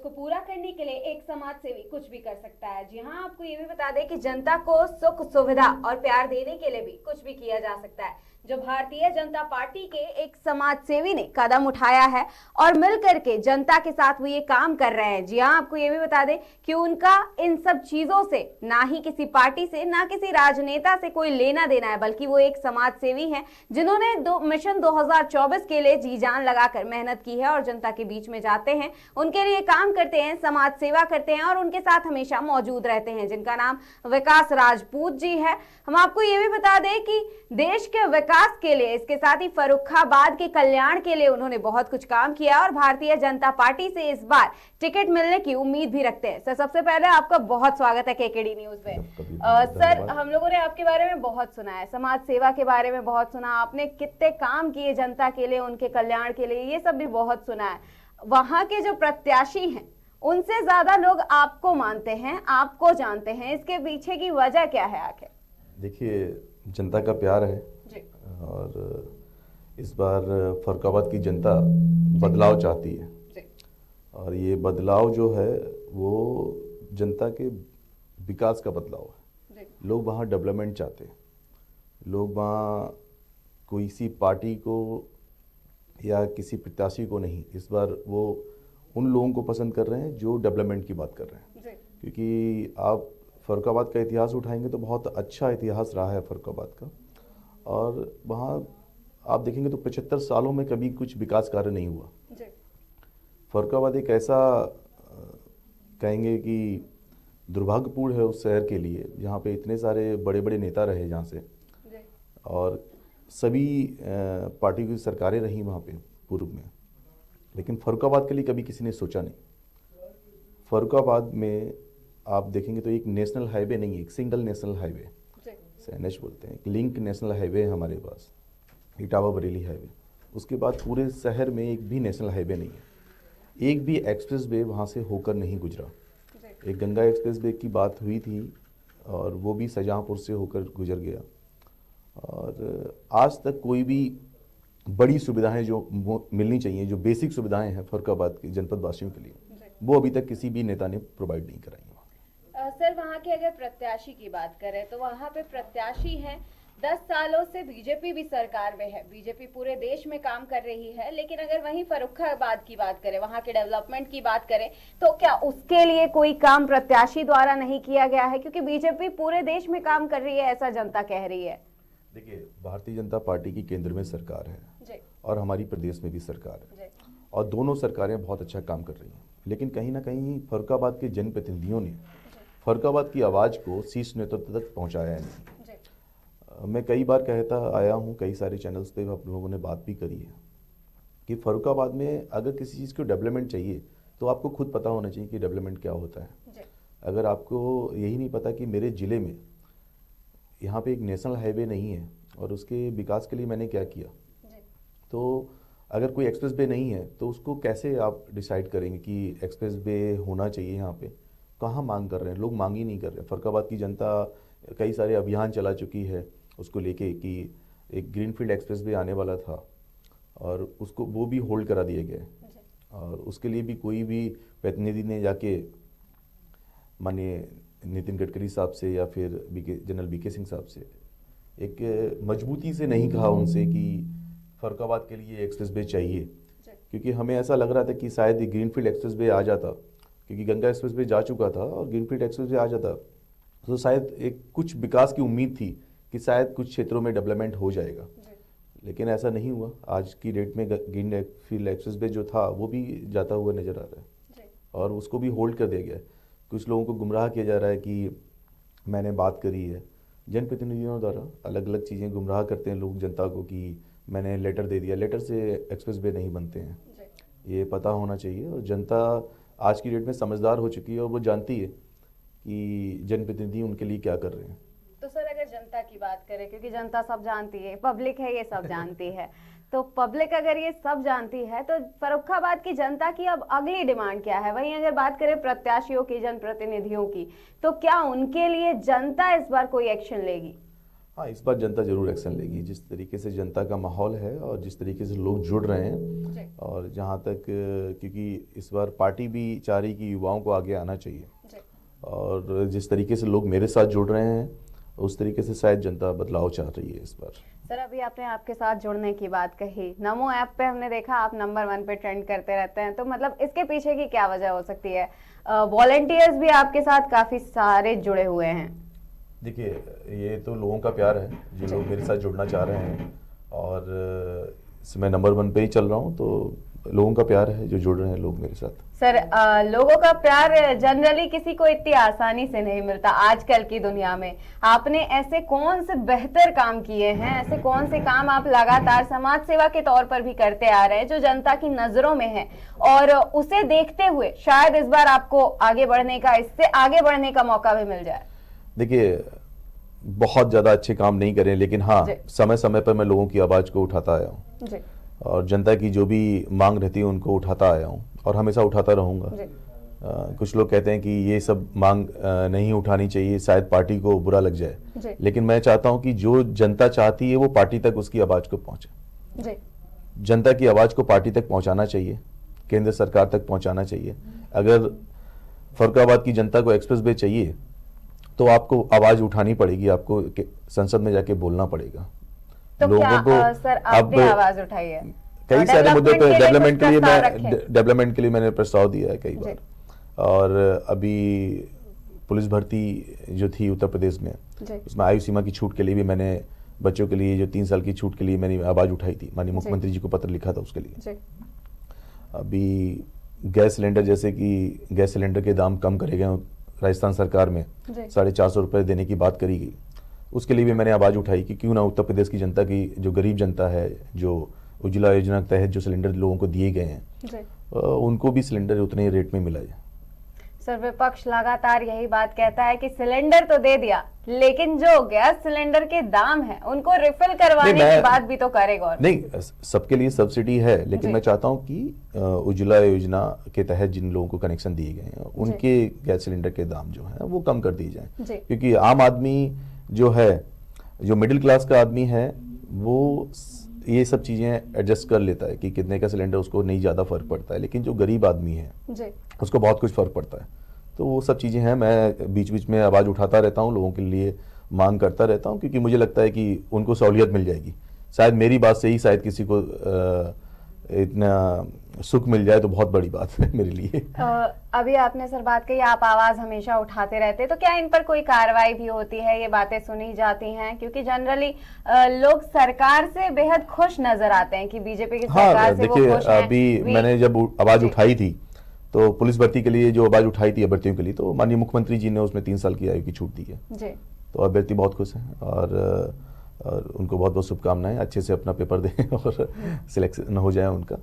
को पूरा करने के लिए एक समाज सेवी कुछ भी कर सकता है। जी हाँ, आपको ये भी बता दें कि जनता को सुख सुविधा और प्यार देने के लिए भी कुछ भी किया जा सकता है। जो भारतीय जनता पार्टी के एक समाज सेवी ने कदम उठाया है और मिलकर के जनता के साथ वो ये काम कर रहे हैं। जी हाँ, आपको ये भी बता दें कि उनका इन सब चीजों से ना ही किसी पार्टी से ना किसी राजनेता से कोई लेना देना है, बल्कि वो एक समाज सेवी हैं जिन्होंने मिशन 2024 के लिए जी जान लगाकर मेहनत की है और जनता के बीच में जाते हैं, उनके लिए काम करते हैं, समाज सेवा करते हैं और उनके साथ हमेशा मौजूद रहते हैं, जिनका नाम विकास राजपूत जी है। हम आपको ये भी बता दें कि देश के विकास के लिए, इसके साथ ही फर्रुखाबाद के कल्याण के लिए उन्होंने बहुत कुछ काम किया और भारतीय जनता पार्टी से इस बार टिकट मिलने की उम्मीद भी रखते हैं। सर, सबसे पहले आपका बहुत स्वागत है केकेडी न्यूज में। सर, हम लोगों ने आपके बारे में बहुत सुना है, समाज सेवा के बारे में बहुत सुना, आपने कितने काम किए जनता के लिए, उनके कल्याण के लिए, ये सब भी बहुत सुना है। वहां के जो प्रत्याशी हैं उनसे ज्यादा लोग आपको मानते हैं, आपको जानते हैं, इसके पीछे की वजह क्या है आखिर? देखिए, जनता का प्यार है जी। और इस बार फर्रुखाबाद की जनता बदलाव चाहती है जी। और ये बदलाव जो है वो जनता के विकास का बदलाव है। जी। लोग वहाँ डेवलपमेंट चाहते हैं, लोग वहाँ कोई सी पार्टी को या किसी प्रत्याशी को नहीं, इस बार वो उन लोगों को पसंद कर रहे हैं जो डेवलपमेंट की बात कर रहे हैं। जी। क्योंकि आप फर्रुखाबाद का इतिहास उठाएंगे तो बहुत अच्छा इतिहास रहा है फर्रुखाबाद का, और वहाँ आप देखेंगे तो 75 सालों में कभी कुछ विकास कार्य नहीं हुआ। जी। फर्रुखाबाद एक ऐसा कहेंगे कि दुर्भाग्यपूर्ण है उस शहर के लिए जहाँ पे इतने सारे बड़े बड़े नेता रहे जहाँ से, और सभी पार्टी की सरकारें रही वहाँ पे पूर्व में, लेकिन फर्रुखाबाद के लिए कभी किसी ने सोचा नहीं। फर्रुखाबाद में आप देखेंगे तो एक नेशनल हाईवे नहीं है, एक सिंगल नेशनल हाईवे, एनएच बोलते हैं, एक लिंक नेशनल हाईवे है हमारे पास, इटावा बरेली हाईवे। उसके बाद पूरे शहर में एक भी नेशनल हाईवे नहीं है, एक भी एक्सप्रेस वे वहाँ से होकर नहीं गुजरा। एक गंगा एक्सप्रेस वे की बात हुई थी और वो भी शाहजहाँपुर से होकर गुजर गया, और आज तक कोई भी बड़ी सुविधाएं जो मिलनी चाहिए, जो बेसिक सुविधाएं हैं फर्रुखाबाद के जनपद वासियों के लिए, वो अभी तक किसी भी नेता ने प्रोवाइड नहीं कराई। सर, वहाँ के अगर प्रत्याशी की बात करें तो वहाँ पे प्रत्याशी हैं, 10 सालों से बीजेपी भी सरकार में है, बीजेपी पूरे देश में काम कर रही है, लेकिन अगर वहीं फर्रुखाबाद की बात करें, वहाँ के डेवलपमेंट की बात करें, तो क्या उसके लिए कोई काम प्रत्याशी द्वारा नहीं किया गया है? क्योंकि बीजेपी पूरे देश में काम कर रही है, ऐसा जनता कह रही है। देखिए, भारतीय जनता पार्टी की केंद्र में सरकार है जी। और हमारी प्रदेश में भी सरकार है जी। और दोनों सरकारें बहुत अच्छा काम कर रही हैं, लेकिन कहीं ना कहीं फर्रुखाबाद के जनप्रतिनिधियों ने फर्रुखाबाद की आवाज़ को शीर्ष नेतृत्व तक पहुंचाया है नहीं। मैं कई बार कहता आया हूं, कई सारे चैनल्स पे आप लोगों ने बात भी करी है कि फर्रुखाबाद में अगर किसी चीज़ को डेवलपमेंट चाहिए तो आपको खुद पता होना चाहिए कि डेवलपमेंट क्या होता है। अगर आपको यही नहीं पता कि मेरे ज़िले में यहाँ पे एक नेशनल हाईवे नहीं है और उसके विकास के लिए मैंने क्या किया, तो अगर कोई एक्सप्रेस वे नहीं है तो उसको कैसे आप डिसाइड करेंगे कि एक्सप्रेस वे होना चाहिए? यहाँ पे कहाँ मांग कर रहे हैं लोग? मांग ही नहीं कर रहे। फर्रुखाबाद की जनता कई सारे अभियान चला चुकी है उसको लेके कि एक ग्रीनफील्ड एक्सप्रेस वे आने वाला था और उसको वो भी होल्ड करा दिए गए, और उसके लिए भी कोई भी प्रतिनिधि ने जाके माननीय नितिन गडकरी साहब से या फिर जनरल बीके सिंह साहब से एक मजबूती से नहीं कहा उनसे कि फर्रुखाबाद के लिए एक्सप्रेस वे चाहिए, क्योंकि हमें ऐसा लग रहा था कि शायद ग्रीनफील्ड एक्सप्रेस वे आ जाता, क्योंकि गंगा एक्सप्रेस वे जा चुका था और ग्रीनफील्ड एक्सप्रेस वे आ जाता तो शायद एक कुछ विकास की उम्मीद थी कि शायद कुछ क्षेत्रों में डेवलपमेंट हो जाएगा, लेकिन ऐसा नहीं हुआ। आज की डेट में ग्रीनफील्ड एक्सप्रेस वे जो था वो भी जाता हुआ नजर आ रहा है और उसको भी होल्ड कर दिया गया है। कुछ लोगों को गुमराह किया जा रहा है कि मैंने बात करी है, जनप्रतिनिधियों द्वारा अलग अलग चीज़ें गुमराह करते हैं लोग जनता को कि मैंने लेटर दे दिया, लेटर से एक्सप्रेस वे नहीं बनते हैं, ये पता होना चाहिए। और जनता आज की डेट में समझदार हो चुकी है और वो जानती है कि जनप्रतिनिधि उनके लिए क्या कर रहे हैं। तो सर, अगर जनता की बात करें, क्योंकि जनता सब जानती है, पब्लिक है ये सब जानती है, तो पब्लिक अगर ये सब जानती है तो फर्रुखाबाद की जनता की अब अगली डिमांड क्या है? वहीं अगर बात करें प्रत्याशियों की, जनप्रतिनिधियों की, तो क्या उनके लिए जनता इस बार कोई एक्शन लेगी? हाँ, इस बार जनता जरूर एक्शन लेगी। जिस तरीके से जनता का माहौल है और जिस तरीके से लोग जुड़ रहे हैं, और जहाँ तक क्योंकि इस बार पार्टी भी चाह रही कि युवाओं को आगे आना चाहिए, और जिस तरीके से लोग मेरे साथ जुड़ रहे हैं उस तरीके से शायद जनता बदलाव चाह रही है इस बार। सर, अभी आपने आपके साथ जुड़ने की बात कही, नमो ऐप पे हमने देखा आप नंबर 1 पे ट्रेंड करते रहते हैं, तो मतलब इसके पीछे की क्या वजह हो सकती है? वॉलंटियर्स भी आपके साथ काफी सारे जुड़े हुए हैं। देखिए, ये तो लोगों का प्यार है जो लोग मेरे साथ जुड़ना चाह रहे हैं, और मैं नंबर 1 पे ही चल रहा हूँ, तो लोगों का प्यार है जो जुड़ रहे हैं लोग मेरे साथ। सर, लोगों का प्यार जनरली किसी को इतनी आसानी से नहीं मिलता आजकल की दुनिया में। आपने ऐसे कौन से बेहतर काम किए हैं, ऐसे कौन से काम आप लगातार समाज सेवा के तौर पर भी करते आ रहे हैं जो जनता की नजरों में है, और उसे देखते हुए शायद इस बार आपको आगे बढ़ने का, इससे आगे बढ़ने का मौका भी मिल जाए? देखिए, बहुत ज्यादा अच्छे काम नहीं करे, लेकिन हाँ, समय समय पर मैं लोगों की आवाज को उठाता आया हूँ, और जनता की जो भी मांग रहती है उनको उठाता आया हूँ, और हमेशा उठाता रहूंगा। कुछ लोग कहते हैं कि ये सब मांग नहीं उठानी चाहिए, शायद पार्टी को बुरा लग जाए, लेकिन मैं चाहता हूं कि जो जनता चाहती है वो पार्टी तक उसकी आवाज को पहुंचे। जनता की आवाज को पार्टी तक पहुंचाना चाहिए, केंद्र सरकार तक पहुंचाना चाहिए। अगर फरुखाबाद की जनता को एक्सप्रेस वे चाहिए तो आपको आवाज उठानी पड़ेगी, आपको संसद में जाके बोलना पड़ेगा। तो लोगों को सर आपने आवाज उठाई है कई सारे मुद्दों पे, डेवलपमेंट के लिए मैंने प्रस्ताव दिया है कई बार, और अभी पुलिस भर्ती जो थी उत्तर प्रदेश में, उसमें आयु सीमा की छूट के लिए भी मैंने, बच्चों के लिए जो 3 साल की छूट के लिए मैंने आवाज उठाई थी, माननीय मुख्यमंत्री जी को पत्र लिखा था उसके लिए। अभी गैस सिलेंडर, जैसे कि गैस सिलेंडर के दाम कम करे गए राजस्थान सरकार में, 450 रुपये देने की बात करी गई, उसके लिए भी मैंने आवाज उठाई कि क्यों ना उत्तर प्रदेश की जनता की, जो गरीब जनता है, जो उज्ज्वला योजना के तहत जो सिलेंडर लोगों को दिए गए हैं, उनको भी सिलेंडर उतने ही रेट में मिला जाए। सर, विपक्ष लगातार यही बात कहता है कि सिलेंडर तो दे दिया, लेकिन जो गैस सिलेंडर के दाम है उनको रिफिल करवाने की बात भी तो करेगा। नहीं, सबके लिए सब्सिडी है, लेकिन मैं चाहता हूं कि उज्ज्वला योजना के तहत जिन लोगों को कनेक्शन दिए गए हैं उनके गैस सिलेंडर के दाम जो है वो कम कर दिए जाए, क्योंकि आम आदमी जो है, जो मिडिल क्लास का आदमी है, वो ये सब चीजें एडजस्ट कर लेता है कि कितने का सिलेंडर उसको नहीं ज्यादा फर्क पड़ता है, लेकिन जो गरीब आदमी है उसको बहुत कुछ फर्क पड़ता है। तो वो सब चीजें हैं, मैं बीच बीच में आवाज उठाता रहता हूँ, लोगों के लिए मांग करता रहता हूँ, क्योंकि मुझे लगता है कि उनको सहूलियत मिल जाएगी। शायद मेरी बात से ही शायद किसी को इतना सुख मिल जाए तो बहुत बड़ी बात है मेरे लिए। अभी आपने सर बात कही आप आवाज हमेशा उठाते रहते, तो क्या इन पर कोई कार्रवाई भी होती है, ये बातें सुनी जाती हैं? क्योंकि जनरली लोग सरकार से बेहद खुश नजर आते हैं कि बीजेपी की सरकार से वो खुश हैं। अभी मैंने जब आवाज उठाई थी तो पुलिस भर्ती के लिए जो आवाज उठाई थी अभ्यर्थियों के लिए, तो माननीय मुख्यमंत्री जी ने उसमें 3 साल की आयु की छूट दी है, तो अभ्यर्थी बहुत खुश हैं, और उनको बहुत बहुत शुभकामनाएं, अच्छे से अपना पेपर दें और सिलेक्शन हो जाए उनका।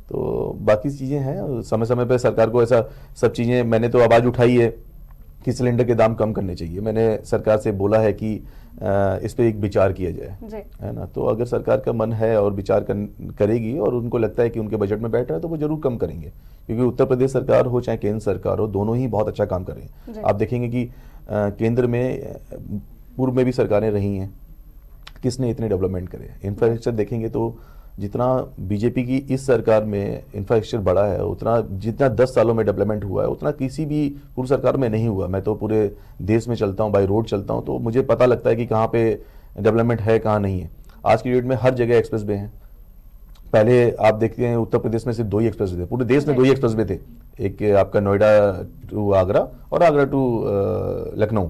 तो बाकी चीजें हैं, समय समय पर सरकार को ऐसा सब चीजें, मैंने तो आवाज उठाई है कि सिलेंडर के दाम कम करने चाहिए, मैंने सरकार से बोला है कि इस पे एक विचार किया जाए, है ना। तो अगर सरकार का मन है और विचार करेगी और उनको लगता है कि उनके बजट में बैठ रहा है तो वो जरूर कम करेंगे, क्योंकि उत्तर प्रदेश सरकार हो चाहे केंद्र सरकार हो, दोनों ही बहुत अच्छा काम कर रहे हैं। आप देखेंगे कि केंद्र में पूर्व में भी सरकारें रही हैं, किसने इतने डेवलपमेंट करे। इंफ्रास्ट्रक्चर देखेंगे तो जितना बीजेपी की इस सरकार में इंफ्रास्ट्रक्चर बढ़ा है, उतना जितना 10 सालों में डेवलपमेंट हुआ है उतना किसी भी पूर्व सरकार में नहीं हुआ। मैं तो पूरे देश में चलता हूँ, बाई रोड चलता हूँ, तो मुझे पता लगता है कि कहाँ पे डेवलपमेंट है, कहाँ नहीं है। आज की डेट में हर जगह एक्सप्रेस वे हैं। पहले आप देखते हैं उत्तर प्रदेश में सिर्फ 2 ही एक्सप्रेस वे थे, पूरे देश में 2 ही एक्सप्रेस वे थे, एक आपका नोएडा टू आगरा और आगरा टू लखनऊ।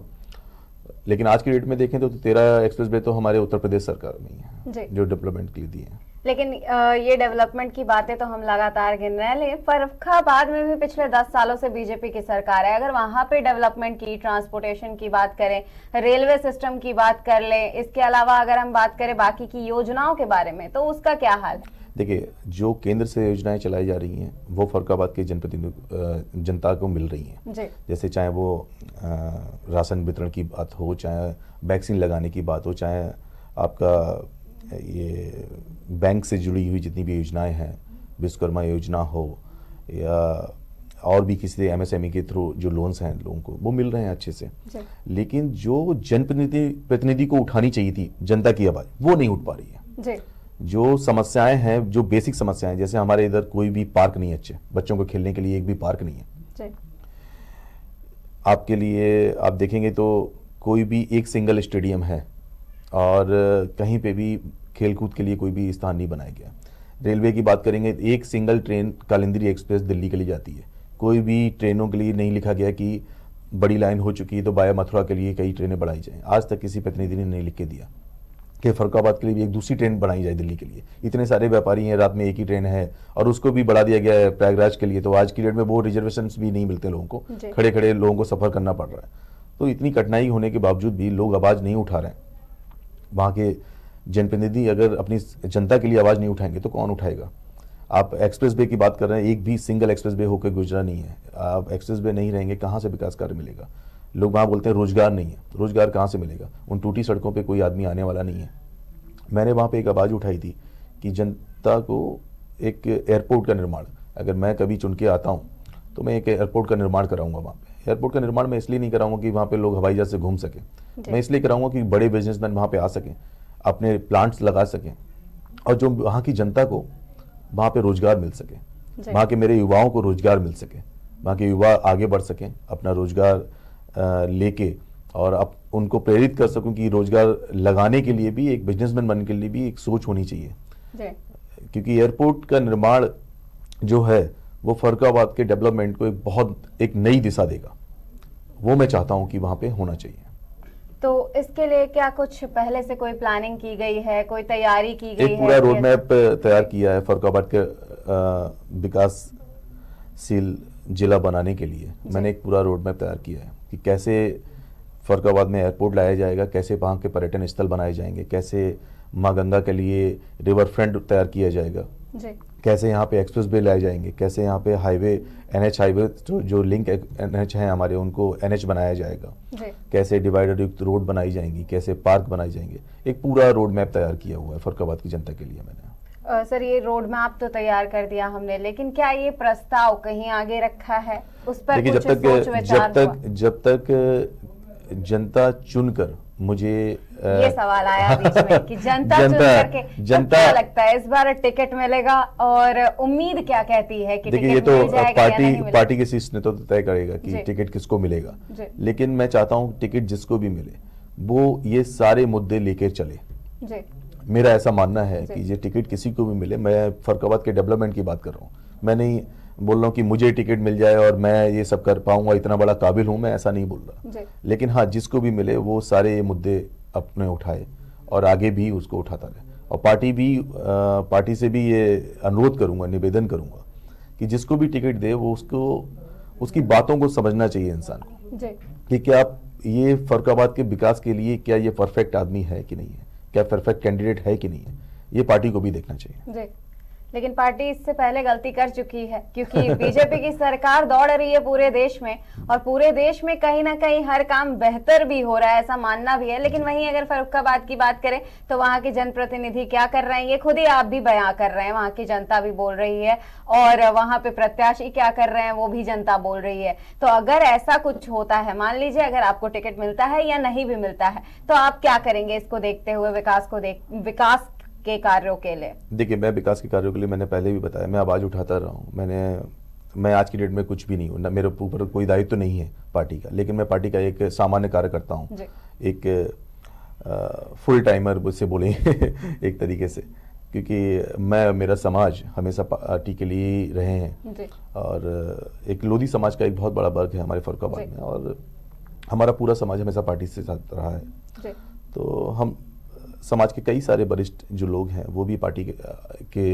लेकिन आज की डेट में देखें तो 13 एक्सप्रेस वे तो हमारे उत्तर प्रदेश सरकार में ही है जो डेवलपमेंट के लिए दिए हैं। लेकिन ये डेवलपमेंट की बातें तो हम लगातार गिन रहे हैं, लेकिन फरुखाबाद में भी पिछले 10 सालों से बीजेपी की सरकार है। अगर वहां पे डेवलपमेंट की, ट्रांसपोर्टेशन की बात करें, रेलवे सिस्टम की बात कर लें, इसके अलावा अगर हम बात करें बाकी की योजनाओं के बारे में, तो उसका क्या हाल है? देखिए, जो केंद्र से योजनाएं चलाई जा रही हैं वो फरुखाबाद के जनता को मिल रही हैं। जैसे चाहे वो राशन वितरण की बात हो, चाहे वैक्सीन लगाने की बात हो, चाहे आपका ये बैंक से जुड़ी हुई जितनी भी योजनाएं हैं, विश्वकर्मा योजना हो, या और भी किसी एमएसएमई के थ्रू जो लोन्स हैं लोगों को वो मिल रहे हैं अच्छे से, लेकिन जो जनप्रतिनिधि को उठानी चाहिए थी जनता की आवाज, वो नहीं उठ पा रही है। जो समस्याएं हैं, जो बेसिक समस्याएं, जैसे हमारे इधर कोई भी पार्क नहीं है, अच्छे बच्चों को खेलने के लिए एक भी पार्क नहीं है। आपके लिए आप देखेंगे तो कोई भी एक सिंगल स्टेडियम है और कहीं पे भी खेलकूद के लिए कोई भी स्थान नहीं बनाया गया। रेलवे की बात करेंगे, एक single train Kalindi express Delhi के लिए जाती है, कोई भी ट्रेनों के लिए नहीं लिखा गया कि बड़ी लाइन हो चुकी है तो बाया मथुरा के लिए कई ट्रेनें बढ़ाई जाएं। आज तक किसी प्रतिनिधि ने नहीं लिख के दिया कि फरुखाबाद के लिए भी एक दूसरी ट्रेन बढ़ाई जाए दिल्ली के लिए। इतने सारे व्यापारी हैं, रात में एक ही ट्रेन है और उसको भी बढ़ा दिया गया है प्रयागराज के लिए, तो आज की डेट में वो रिजर्वेशन भी नहीं मिलते लोगों को, खड़े खड़े लोगों को सफर करना पड़ रहा है। तो इतनी कठिनाई होने के बावजूद भी लोग आवाज नहीं उठा रहे हैं। वहाँ के जनप्रतिनिधि अगर अपनी जनता के लिए आवाज नहीं उठाएंगे तो कौन उठाएगा? आप एक्सप्रेस वे की बात कर रहे हैं, एक भी सिंगल एक्सप्रेस वे होकर गुजरा नहीं है। आप एक्सप्रेस वे नहीं रहेंगे, कहाँ से विकास कार्य मिलेगा? लोग वहाँ बोलते हैं रोजगार नहीं है, रोजगार कहाँ से मिलेगा? उन टूटी सड़कों पे कोई आदमी आने वाला नहीं है। मैंने वहाँ पे एक आवाज़ उठाई थी कि जनता को एक एयरपोर्ट का निर्माण, अगर मैं कभी चुन के आता हूँ तो मैं एक एयरपोर्ट का निर्माण कराऊंगा वहाँ पे। एयरपोर्ट का निर्माण मैं इसलिए नहीं कराऊंगा कि वहाँ पे लोग हवाई जहाज से घूम सकें, मैं इसलिए कराऊंगा कि बड़े बिजनेसमैन वहाँ पे आ सकें, अपने प्लांट्स लगा सकें और जो वहाँ की जनता को वहाँ पे रोजगार मिल सके, वहाँ के मेरे युवाओं को रोजगार मिल सके, वहाँ के युवा आगे बढ़ सकें अपना रोजगार लेके, और अब उनको प्रेरित कर सकूं कि रोजगार लगाने के लिए भी, एक बिजनेसमैन बनने के लिए भी एक सोच होनी चाहिए। क्योंकि एयरपोर्ट का निर्माण जो है वो फरुखाबाद के डेवलपमेंट को एक नई दिशा देगा। वो मैं चाहता हूं कि वहां पे होना चाहिए। तो इसके लिए क्या कुछ पहले से कोई प्लानिंग की गई है, कोई तैयारी की गई है? एक पूरा रोड मैप तैयार किया है फरुखाबाद के विकासशील जिला बनाने के लिए। मैंने एक पूरा रोड मैप तैयार किया है कि कैसे फरुखाबाद में एयरपोर्ट लाया जाएगा, कैसे वहाँ के पर्यटन स्थल बनाए जाएंगे, कैसे माँ गंगा के लिए रिवर फ्रंट तैयार किया जाएगा, कैसे यहाँ पे एक्सप्रेस वे लाए जाएंगे, कैसे यहाँ पे हाईवे एनएच हाईवे जो लिंक एनएच हैं हमारे उनको एनएच बनाया जाएगा, कैसे डिवाइडर युक्त रोड बनाई जाएंगी, कैसे पार्क बनाए जाएंगे। एक पूरा रोड मैप तैयार किया हुआ है फरुखाबाद की जनता के लिए मैंने। सर, ये रोड मैप तो तैयार कर दिया हमने, लेकिन क्या ये प्रस्ताव कहीं आगे रखा है? उस पर देखिए, जब तक जनता चुनकर मुझे ये सवाल आया बीच में कि जनता चुन करके, जनता क्या लगता है इस बार टिकट मिलेगा और उम्मीद क्या कहती है कि देखिए, ये तो पार्टी के शीर्ष नेतृत्व तो तय करेगा कि टिकट किसको मिलेगा, लेकिन मैं चाहता हूं टिकट जिसको भी मिले वो ये सारे मुद्दे लेकर चले। मेरा ऐसा मानना है कि ये टिकट किसी को भी मिले, मैं फरुखाबाद के डेवलपमेंट की बात कर रहा हूँ, मैं नहीं बोल रहा हूँ कि मुझे टिकट मिल जाए और मैं ये सब कर पाऊंगा, इतना बड़ा काबिल हूं, मैं ऐसा नहीं बोल रहा। लेकिन हाँ, जिसको भी मिले वो सारे मुद्दे अपने उठाए और आगे भी उसको उठाता रहे। और पार्टी से भी ये अनुरोध करूंगा, निवेदन करूंगा कि जिसको भी टिकट दे वो उसकी बातों को समझना चाहिए इंसान को कि क्या ये फरुखाबाद के विकास के लिए क्या ये परफेक्ट आदमी है कि नहीं है, क्या परफेक्ट कैंडिडेट है कि नहीं है, ये पार्टी को भी देखना चाहिए। लेकिन पार्टी इससे पहले गलती कर चुकी है, क्योंकि बीजेपी की सरकार दौड़ रही है पूरे देश में और पूरे देश में कहीं ना कहीं हर काम बेहतर भी हो रहा है, ऐसा मानना भी है। लेकिन वहीं अगर फरुखाबाद की बात करें तो वहां के जनप्रतिनिधि क्या कर रहे हैं, ये खुद ही आप भी बयां कर रहे हैं, वहां की जनता भी बोल रही है और वहां पे प्रत्याशी क्या कर रहे हैं वो भी जनता बोल रही है। तो अगर ऐसा कुछ होता है, मान लीजिए अगर आपको टिकट मिलता है या नहीं भी मिलता है, तो आप क्या करेंगे इसको देखते हुए, विकास के कार्यों के लिए? देखिए, मैं विकास के कार्यों के लिए मैंने पहले भी बताया, मैं आवाज उठाता रहा हूँ। मैं आज की डेट में कुछ भी नहीं हूँ, मेरे ऊपर कोई दायित्व तो नहीं है पार्टी का, लेकिन मैं पार्टी का एक सामान्य कार्यकर्ता हूँ, एक फुल टाइमर से बोले एक तरीके से, क्योंकि मेरा समाज हमेशा पार्टी के लिए रहे हैं और एक लोधी समाज का एक बहुत बड़ा वर्ग है हमारे फरुखाबाद में और हमारा पूरा समाज हमेशा पार्टी से साथ रहा है। तो हम समाज के कई सारे वरिष्ठ जो लोग हैं वो भी पार्टी के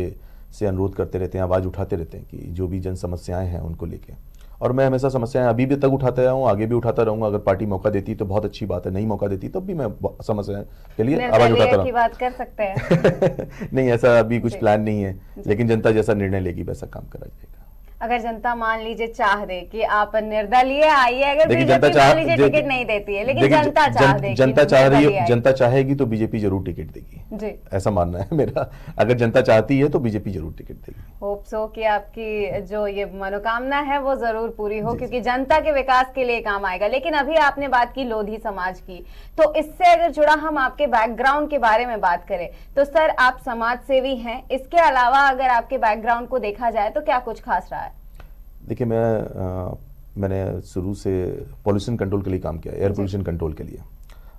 से अनुरोध करते रहते हैं, आवाज़ उठाते रहते हैं कि जो भी जन समस्याएं हैं उनको लेके, और मैं हमेशा समस्याएं अभी भी तक उठाता रहा हूँ, आगे भी उठाता रहूंगा। अगर पार्टी मौका देती तो बहुत अच्छी बात है, नहीं मौका देती तब भी मैं समस्याएं के लिए आवाज उठाता रहूंगा। बात कर सकते हैं नहीं, ऐसा अभी कुछ प्लान नहीं है, लेकिन जनता जैसा निर्णय लेगी वैसा काम करा जाएगा। अगर जनता मान लीजिए चाह दे कि आप निर्दलीय आइए, अगर देखिए बीजेपी जनता मान लीजिए टिकट नहीं देती है, लेकिन देखिए, जनता चाह दे कि जनता चाह रही निर्दलीय है, आइए। जनता चाहेगी तो बीजेपी जरूर टिकट देगी, जी, ऐसा मानना है मेरा। अगर जनता चाहती है तो बीजेपी जरूर टिकट देगी। होप सो कि आपकी जो ये मनोकामना है वो जरूर पूरी हो, जी, क्योंकि जनता के विकास के लिए काम आएगा। लेकिन अभी आपने बात की लोधी समाज की, तो इससे अगर जुड़ा हम आपके बैकग्राउंड के बारे में बात करें तो सर आप समाज सेवी हैं, इसके अलावा अगर आपके बैकग्राउंड को देखा जाए तो क्या कुछ खास रहा है? देखिए मैंने शुरू से पॉल्यूशन कंट्रोल के लिए काम किया, एयर पोल्यूशन कंट्रोल के लिए।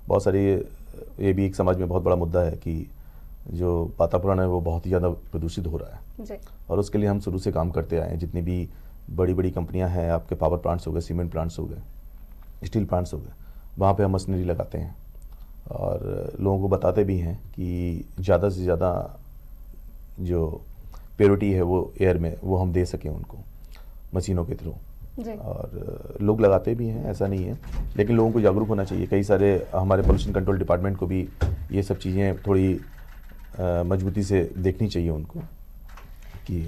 बहुत सारी, ये भी एक समाज में बहुत बड़ा मुद्दा है कि जो वातावरण है वो बहुत ही ज़्यादा प्रदूषित हो रहा है जी, और उसके लिए हम शुरू से काम करते आए हैं। जितनी भी बड़ी बड़ी कंपनियां हैं, आपके पावर प्लांट्स हो गए, सीमेंट प्लांट्स हो गए, स्टील प्लांट्स हो गए, वहाँ पे हम मशीनरी लगाते हैं और लोगों को बताते भी हैं कि ज़्यादा से ज़्यादा जो प्योरिटी है वो एयर में वो हम दे सकें उनको मशीनों के थ्रू। जी, और लोग लगाते भी हैं, ऐसा नहीं है, लेकिन लोगों को जागरूक होना चाहिए। कई सारे हमारे पोल्यूशन कंट्रोल डिपार्टमेंट को भी ये सब चीज़ें थोड़ी मजबूती से देखनी चाहिए उनको, कि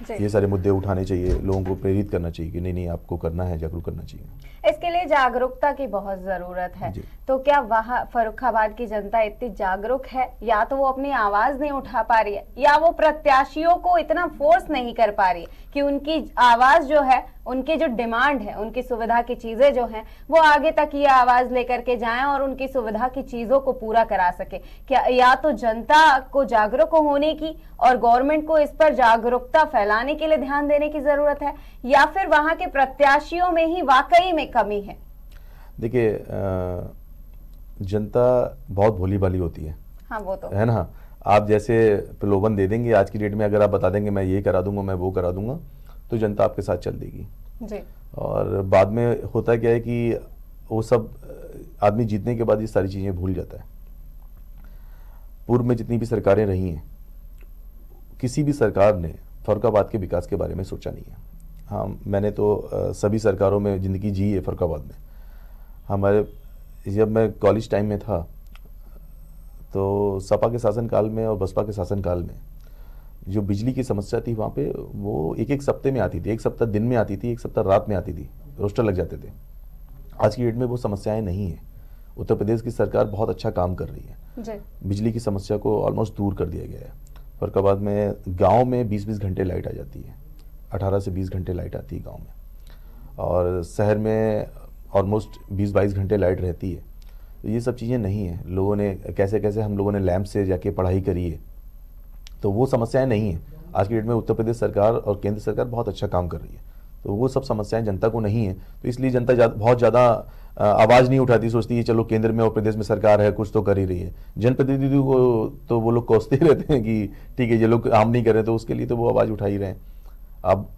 जी। ये सारे मुद्दे उठाने चाहिए, लोगों को प्रेरित करना चाहिए कि नहीं नहीं आपको करना है, जागरूक करना चाहिए। इसके लिए जागरूकता की बहुत जरूरत है। जी। तो क्या वहाँ फर्रुखाबाद की जनता इतनी जागरूक है, या तो वो अपनी आवाज नहीं उठा पा रही है, या वो प्रत्याशियों को इतना फोर्स नहीं कर पा रही है कि उनकी आवाज जो है, उनकी जो डिमांड है, उनकी सुविधा की चीजें जो हैं, वो आगे तक ये आवाज लेकर के जाएं और उनकी सुविधा की चीजों को पूरा करा सके? क्या या तो जनता को जागरूक होने की और गवर्नमेंट को इस पर जागरूकता फैलाने के लिए ध्यान देने की जरूरत है, या फिर वहां के प्रत्याशियों में ही वाकई में कमी है? देखिए जनता बहुत भोली भाली होती है, हाँ, वो तो है ना। आप जैसे प्रलोभन दे देंगे आज की डेट में, अगर आप बता देंगे मैं ये करा दूंगा, मैं वो करा दूंगा, तो जनता आपके साथ चल देगी। जी, और बाद में होता क्या है कि वो सब आदमी जीतने के बाद ये सारी चीज़ें भूल जाता है। पूर्व में जितनी भी सरकारें रही हैं, किसी भी सरकार ने फर्रुखाबाद के विकास के बारे में सोचा नहीं है। हाँ, मैंने तो सभी सरकारों में ज़िंदगी जी है फर्रुखाबाद में। हमारे जब मैं कॉलेज टाइम में था तो सपा के शासनकाल में और बसपा के शासनकाल में जो बिजली की समस्या थी वहाँ पे, वो एक एक सप्ताह में आती थी, एक सप्ताह दिन में आती थी, एक सप्ताह रात में आती थी, रोस्टर लग जाते थे। आज की डेट में वो समस्याएं नहीं है। उत्तर प्रदेश की सरकार बहुत अच्छा काम कर रही है, जी, बिजली की समस्या को ऑलमोस्ट दूर कर दिया गया है। फर्रुखाबाद में गांव में 20-20 घंटे लाइट आ जाती है, 18 से 20 घंटे लाइट आती है गांव में, और शहर में ऑलमोस्ट 20-22 घंटे लाइट रहती है। तो ये सब चीज़ें नहीं है। लोगों ने कैसे कैसे हम लोगों ने लैंप से जाके पढ़ाई करी है, तो वो समस्याएं नहीं है। आज की डेट में उत्तर प्रदेश सरकार और केंद्र सरकार बहुत अच्छा काम कर रही है, तो वो सब समस्याएं जनता को नहीं है। तो इसलिए जनता बहुत ज़्यादा आवाज़ नहीं उठाती, सोचती है चलो केंद्र में और प्रदेश में सरकार है, कुछ तो कर ही रही है। जनप्रतिनिधियों को तो वो लोग कोसते ही रहते हैं कि ठीक है ये लोग काम नहीं कर रहे, तो उसके लिए तो वो आवाज़ उठा ही रहे हैं। अब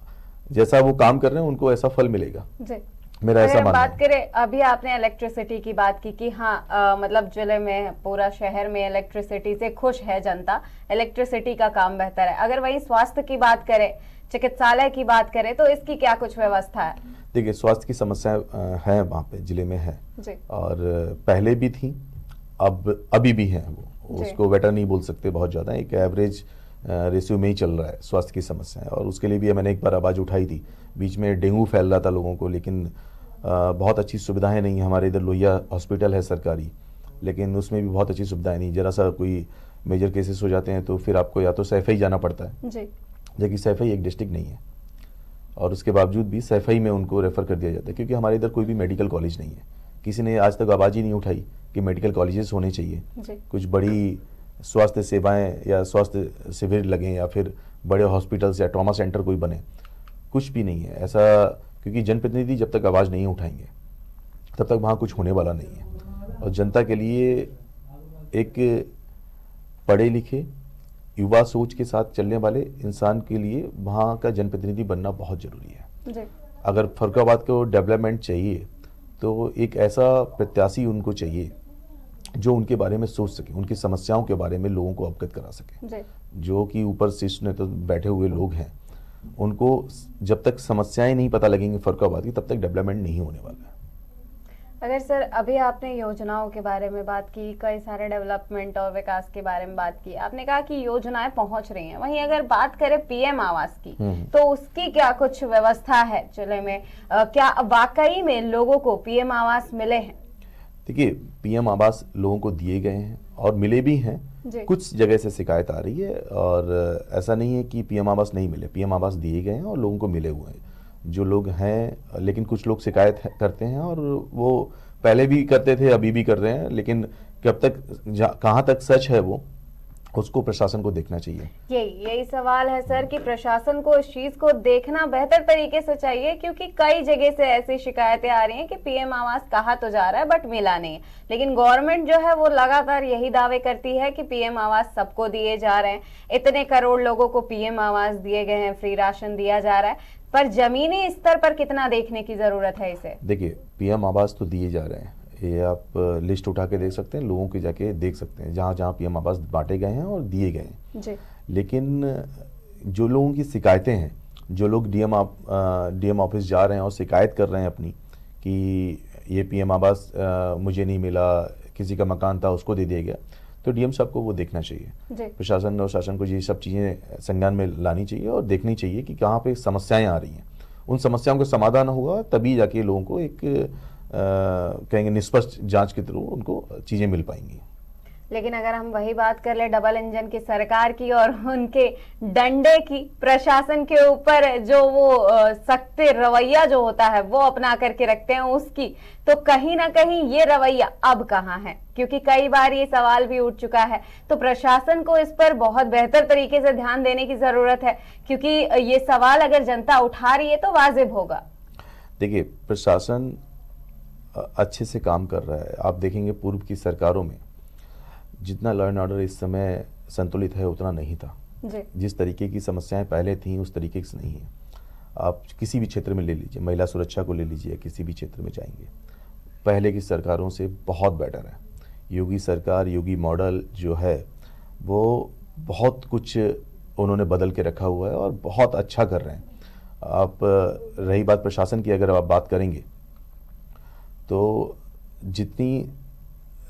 जैसा वो काम कर रहे हैं उनको ऐसा फल मिलेगा, जी। मेरा ऐसा अगर मानना बात है। करें, अभी आपने इलेक्ट्रिसिटी की बात की कि हाँ, मतलब जिले में, पूरा शहर में इलेक्ट्रिसिटी से खुश है जनता, इलेक्ट्रिसिटी का काम बेहतर है। अगर वहीं स्वास्थ्य की बात करें, चिकित्सालय की बात करें, तो इसकी क्या कुछ व्यवस्था है? देखिए स्वास्थ्य की समस्याएं हैं वहाँ पे जिले में है, जी, और पहले भी थी, अब अभी भी है। वो जी। उसको बेटर नहीं बोल सकते, बहुत ज़्यादा एक एवरेज रेशियो में ही चल रहा है स्वास्थ्य की समस्याएं। और उसके लिए भी मैंने एक बार आवाज़ उठाई थी, बीच में डेंगू फैल रहा था लोगों को, लेकिन बहुत अच्छी सुविधाएं नहीं है। हमारे इधर लोहिया हॉस्पिटल है सरकारी, लेकिन उसमें भी बहुत अच्छी सुविधाएं नहीं। जरा सा कोई मेजर केसेस हो जाते हैं तो फिर आपको या तो सैफई जाना पड़ता है, जी, जबकि सैफई एक डिस्ट्रिक्ट नहीं है, और उसके बावजूद भी सैफई में उनको रेफ़र कर दिया जाता है, क्योंकि हमारे इधर कोई भी मेडिकल कॉलेज नहीं है। किसी ने आज तक आवाज़ ही नहीं उठाई कि मेडिकल कॉलेजेस होने चाहिए, जी, कुछ बड़ी स्वास्थ्य सेवाएं या स्वास्थ्य शिविर लगें, या फिर बड़े हॉस्पिटल्स या ट्रॉमा सेंटर कोई बने, कुछ भी नहीं है ऐसा। क्योंकि जनप्रतिनिधि जब तक आवाज़ नहीं उठाएंगे तब तक वहाँ कुछ होने वाला नहीं है। और जनता के लिए एक पढ़े लिखे युवा सोच के साथ चलने वाले इंसान के लिए वहाँ का जनप्रतिनिधि बनना बहुत ज़रूरी है। जी, अगर फर्रुखाबाद को डेवलपमेंट चाहिए तो एक ऐसा प्रत्याशी उनको चाहिए जो उनके बारे में सोच सके, उनकी समस्याओं के बारे में लोगों को अवगत करा सके। जी। जो कि ऊपर शीर्ष ने तो बैठे हुए लोग हैं, उनको जब तक समस्याएं नहीं पता लगेंगी फर्रुखाबाद की, तब तक डेवलपमेंट नहीं होने वाला है। अगर सर अभी आपने योजनाओं के बारे में बात की, कई सारे डेवलपमेंट और विकास के बारे में बात की, आपने कहा कि योजनाएं पहुंच रही हैं, वहीं अगर बात करें पीएम आवास की तो उसकी क्या कुछ व्यवस्था है जिले में? क्या वाकई में लोगों को पीएम आवास मिले हैं? देखिए, पीएम आवास लोगों को दिए गए हैं और मिले भी हैं। कुछ जगह से शिकायत आ रही है और ऐसा नहीं है कि पीएम आवास नहीं मिले, पीएम आवास दिए गए हैं और लोगों को मिले हुए हैं जो लोग हैं। लेकिन कुछ लोग शिकायत करते हैं और वो पहले भी करते थे, अभी भी कर रहे हैं, लेकिन कब तक, कहाँ तक सच है वो, उसको प्रशासन को देखना चाहिए। यही सवाल है सर कि प्रशासन को इस चीज को देखना बेहतर तरीके से चाहिए, क्योंकि कई जगह से ऐसी शिकायतें आ रही हैं कि पीएम आवास कहा तो जा रहा है बट मिला नहीं। लेकिन गवर्नमेंट जो है वो लगातार यही दावे करती है कि पीएम आवास सबको दिए जा रहे हैं, इतने करोड़ लोगों को पीएम आवास दिए गए हैं, फ्री राशन दिया जा रहा है, पर जमीनी स्तर पर कितना देखने की जरूरत है इसे? देखिए, पीएम आवास तो दिए जा रहे हैं, ये आप लिस्ट उठा के देख सकते हैं, लोगों के जाके देख सकते हैं जहाँ जहाँ पीएम आवास बांटे गए हैं और दिए गए हैं जी। लेकिन जो लोगों की शिकायतें हैं, जो लोग डीएम ऑफिस जा रहे हैं और शिकायत कर रहे हैं अपनी कि ये पीएम आवास मुझे नहीं मिला, किसी का मकान था उसको दे दिया गया, तो डीएम साहब को वो देखना चाहिए। प्रशासन और शासन को ये सब चीज़ें संज्ञान में लानी चाहिए और देखनी चाहिए कि कहाँ पे समस्याएं आ रही हैं। उन समस्याओं का समाधान होगा तभी जाके लोगों को एक कहेंगे निष्पक्ष जांच के थ्रू उनको चीजें मिल पाएंगी। लेकिन अगर हम वही बात कर ले डबल इंजन की सरकार की और उनके डंडे की, प्रशासन के ऊपर जो वो सख्त रवैया जो होता है वो अपना करके रखते हैं उसकी, तो कहीं ना कहीं ये रवैया अब कहाँ है? क्योंकि कई बार ये सवाल भी उठ चुका है, तो प्रशासन को इस पर बहुत बेहतर तरीके से ध्यान देने की जरूरत है, क्योंकि ये सवाल अगर जनता उठा रही है तो वाजिब होगा। देखिए, प्रशासन अच्छे से काम कर रहा है। आप देखेंगे पूर्व की सरकारों में जितना लॉ एंड ऑर्डर इस समय संतुलित है उतना नहीं था जी। जिस तरीके की समस्याएं पहले थी उस तरीके से नहीं है। आप किसी भी क्षेत्र में ले लीजिए, महिला सुरक्षा को ले लीजिए, किसी भी क्षेत्र में जाएंगे, पहले की सरकारों से बहुत बेटर है। योगी सरकार, योगी मॉडल जो है वो बहुत कुछ उन्होंने बदल के रखा हुआ है और बहुत अच्छा कर रहे हैं। आप रही बात प्रशासन की, अगर आप बात करेंगे तो जितनी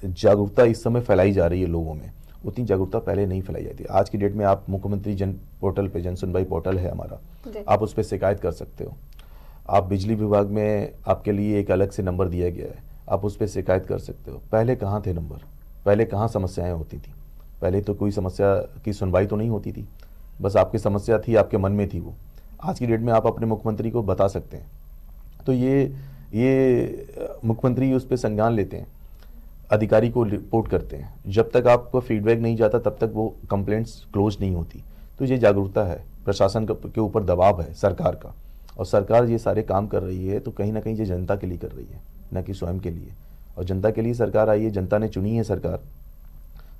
जागरूकता इस समय फैलाई जा रही है लोगों में, उतनी जागरूकता पहले नहीं फैलाई जाती। आज की डेट में आप मुख्यमंत्री जन पोर्टल पे, जन सुनवाई पोर्टल है हमारा, आप उस पर शिकायत कर सकते हो। आप बिजली विभाग में आपके लिए एक अलग से नंबर दिया गया है, आप उस पर शिकायत कर सकते हो। पहले कहाँ थे नंबर? पहले कहाँ समस्याएं होती थी? पहले तो कोई समस्या की सुनवाई तो नहीं होती थी, बस आपकी समस्या थी, आपके मन में थी वो। आज की डेट में आप अपने मुख्यमंत्री को बता सकते हैं। तो ये मुख्यमंत्री उस पर संज्ञान लेते हैं, अधिकारी को रिपोर्ट करते हैं। जब तक आपको फीडबैक नहीं जाता तब तक वो कंप्लेंट्स क्लोज नहीं होती। तो ये जागरूकता है, प्रशासन के ऊपर दबाव है सरकार का, और सरकार ये सारे काम कर रही है तो कहीं ना कहीं ये जनता के लिए कर रही है, न कि स्वयं के लिए। और जनता के लिए सरकार आई है, जनता ने चुनी है सरकार,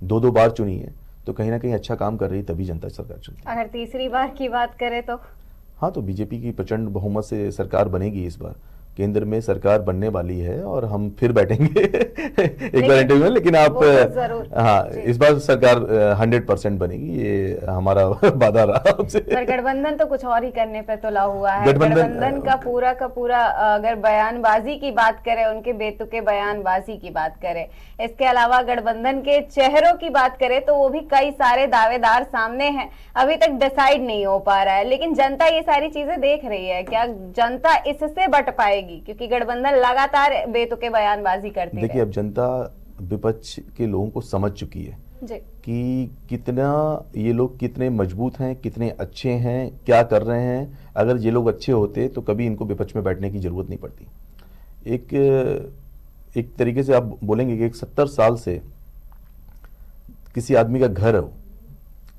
2-2 बार चुनी है, तो कहीं ना कहीं अच्छा काम कर रही है तभी जनता सरकार चुनती है। अगर तीसरी बार की बात करें तो हाँ, तो बीजेपी की प्रचंड बहुमत से सरकार बनेगी। इस बार केंद्र में सरकार बनने वाली है और हम फिर बैठेंगे एक बार इंटरव्यू में। लेकिन आप हाँ, इस बार सरकार 100% बनेगी, ये हमारा वादा रहा आपसे। पर गठबंधन तो कुछ और ही करने पे तुला हुआ है। गठबंधन का पूरा अगर बयानबाजी की बात करें, उनके बेतुके बयानबाजी की बात करें, इसके अलावा गठबंधन के चेहरों की बात करें तो वो भी कई सारे दावेदार सामने हैं, अभी तक डिसाइड नहीं हो पा रहा है। लेकिन जनता ये सारी चीजें देख रही है, क्या जनता इससे बट पाएगी? क्योंकि गठबंधन लगातार बेतुके बयानबाजी करती है। देखिए, अब जनता विपक्ष के लोगों को समझ चुकी है जी। कि कितना ये लोग कितने मजबूत हैं, कितने अच्छे हैं, क्या कर रहे हैं। अगर ये लोग अच्छे होते तो कभी इनको विपक्ष में बैठने की जरूरत नहीं पड़ती। एक तरीके से आप बोलेंगे कि 70 साल से किसी आदमी का घर हो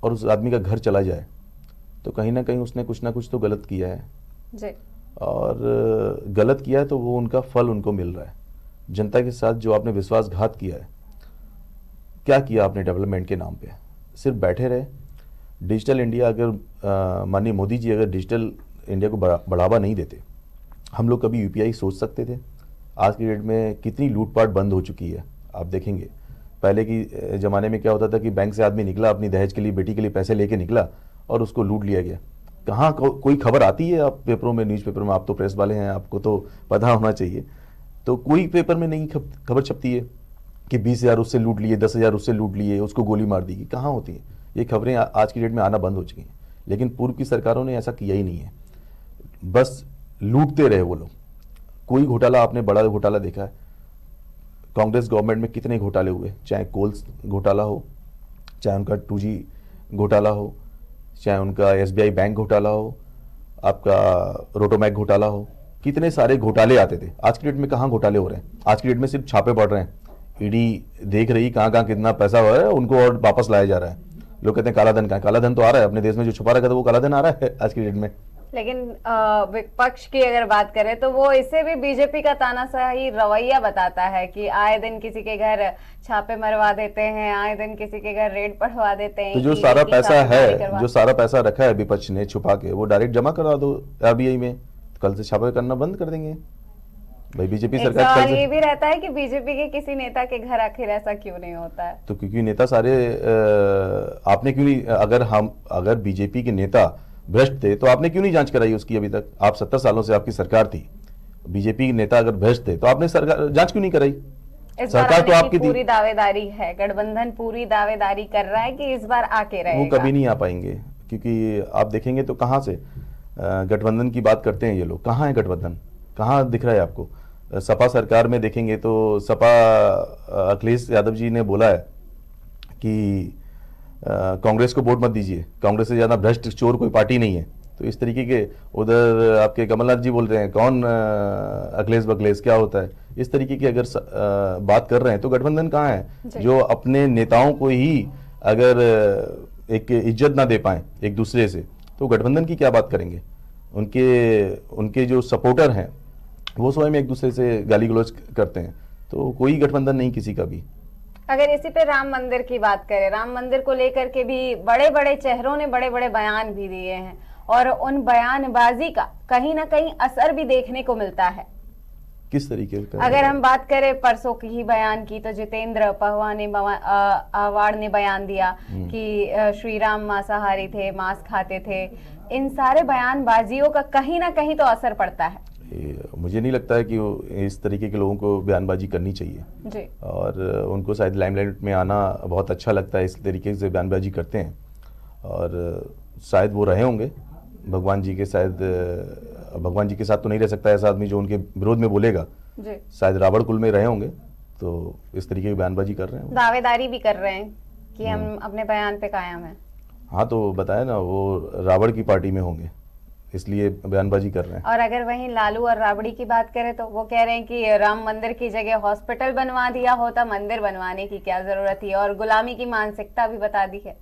और उस आदमी का घर चला जाए तो कहीं ना कहीं उसने कुछ ना कुछ तो गलत किया है जी। और गलत किया है तो वो उनका फल उनको मिल रहा है। जनता के साथ जो आपने विश्वासघात किया है, क्या किया आपने डेवलपमेंट के नाम पे? सिर्फ बैठे रहे। डिजिटल इंडिया, अगर माननीय मोदी जी अगर डिजिटल इंडिया को बढ़ावा नहीं देते, हम लोग कभी यूपीआई सोच सकते थे? आज की डेट में कितनी लूटपाट बंद हो चुकी है आप देखेंगे। पहले की ज़माने में क्या होता था कि बैंक से आदमी निकला, अपनी दहेज के लिए, बेटी के लिए पैसे लेके निकला और उसको लूट लिया गया। कहाँ कोई खबर आती है आप पेपरों में, न्यूज़पेपर में? आप तो प्रेस वाले हैं, आपको तो पता होना चाहिए। तो कोई पेपर में नहीं खबर छपती है कि 20,000 उससे लूट लिए, 10,000 उससे लूट लिए, उसको गोली मार दी। कहाँ होती है ये खबरें? आज की डेट में आना बंद हो चुकी हैं। लेकिन पूर्व की सरकारों ने ऐसा किया ही नहीं है, बस लूटते रहे वो लोग। कोई घोटाला, आपने बड़ा घोटाला देखा है? कांग्रेस गवर्नमेंट में कितने घोटाले हुए, चाहे कोल्स घोटाला हो, चाहे उनका 2G घोटाला हो, चाहे उनका SBI बैंक घोटाला हो, आपका रोटोमैक घोटाला हो, कितने सारे घोटाले आते थे। आज की डेट में कहाँ घोटाले हो रहे हैं? आज की डेट में सिर्फ छापे पड़ रहे हैं। ईडी देख रही कहाँ कहाँ कितना पैसा हो रहा है, उनको और वापस लाया जा रहा है। लोग कहते हैं काला धन कहाँ है? काला धन तो आ रहा है अपने देश में, जो छुपा रखा था वो काला धन आ रहा है आज की डेट में। लेकिन विपक्ष की अगर बात करें तो वो इसे भी बीजेपी का तानाशाही रवैया बताता है कि आए दिन किसी के घर छापे मरवा देते हैं, आए दिन किसी के घर रेड पड़वा देते हैं। तो जो सारा पैसा है, जो सारा पैसा रखा है विपक्ष ने छुपा के, वो डायरेक्ट जमा करा दो RBI में। कल से छापे करना बंद कर देंगे भाई बीजेपी सरकार। सवाल ये भी रहता है कि बीजेपी के किसी नेता के घर आखिर ऐसा क्यों नहीं होता है? तो क्योंकि नेता सारे आपने क्यों नहीं, अगर बीजेपी के नेता भ्रष्ट थे तो आपने क्यों नहीं जांच कराई उसकी अभी तक? आप 70 सालों से आपकी सरकार थी, बीजेपी के नेता अगर भ्रष्ट थे तो आपने सरकार जांच क्यों नहीं कराई? सरकार तो आपकी पूरी दावेदारी है, गठबंधन पूरी दावेदारी कर रहा है कि इस बार आके रहेगा। वो कभी नहीं आ पाएंगे, क्योंकि आप देखेंगे तो कहाँ से गठबंधन की बात करते हैं ये लोग। कहाँ है गठबंधन? कहाँ दिख रहा है आपको? सपा सरकार में देखेंगे तो सपा, अखिलेश यादव जी ने बोला है कि कांग्रेस को वोट मत दीजिए, कांग्रेस से ज्यादा भ्रष्ट चोर कोई पार्टी नहीं है। तो इस तरीके के उधर आपके कमलनाथ जी बोल रहे हैं कौन अखिलेश बखलेश क्या होता है। इस तरीके की अगर बात कर रहे हैं तो गठबंधन कहाँ है? जो अपने नेताओं को ही अगर एक इज्जत ना दे पाए एक दूसरे से, तो गठबंधन की क्या बात करेंगे? उनके जो सपोर्टर हैं वो स्वयं एक दूसरे से गाली गलौज करते हैं, तो कोई गठबंधन नहीं किसी का भी। अगर इसी पे राम मंदिर की बात करें, राम मंदिर को लेकर के भी बड़े बड़े चेहरों ने बड़े बड़े बयान भी दिए हैं और उन बयानबाजी का कहीं ना कहीं असर भी देखने को मिलता है। किस तरीके का? अगर हम बात करें परसों की ही बयान की, तो जितेंद्र पहवा ने आवाड़ ने बयान दिया कि श्री राम मांसाहारी थे, मांस खाते थे। इन सारे बयानबाजियों का कहीं ना कहीं तो असर पड़ता है। मुझे नहीं लगता है कि इस तरीके के लोगों को बयानबाजी करनी चाहिए जी। और उनको शायद लाइमलाइट में आना बहुत अच्छा लगता है, इस तरीके से बयानबाजी करते हैं। और शायद वो रहे होंगे भगवान जी के, शायद भगवान जी के साथ तो नहीं रह सकता ऐसा आदमी जो उनके विरोध में बोलेगा जी। शायद रावण कुल में रहे होंगे, तो इस तरीके की बयानबाजी कर रहे हैं, दावेदारी भी कर रहे हैं कि हम अपने बयान पे कायम हैं। हाँ, तो बताया ना, वो रावण की पार्टी में होंगे इसलिए बयानबाजी कर रहे हैं। और अगर वहीं लालू और राबड़ी की बात करें तो वो कह रहे हैं कि राम मंदिर की जगह हॉस्पिटल बनवा दिया होता, मंदिर बनवाने की क्या जरूरत थी, और गुलामी की मानसिकता भी बता दी है।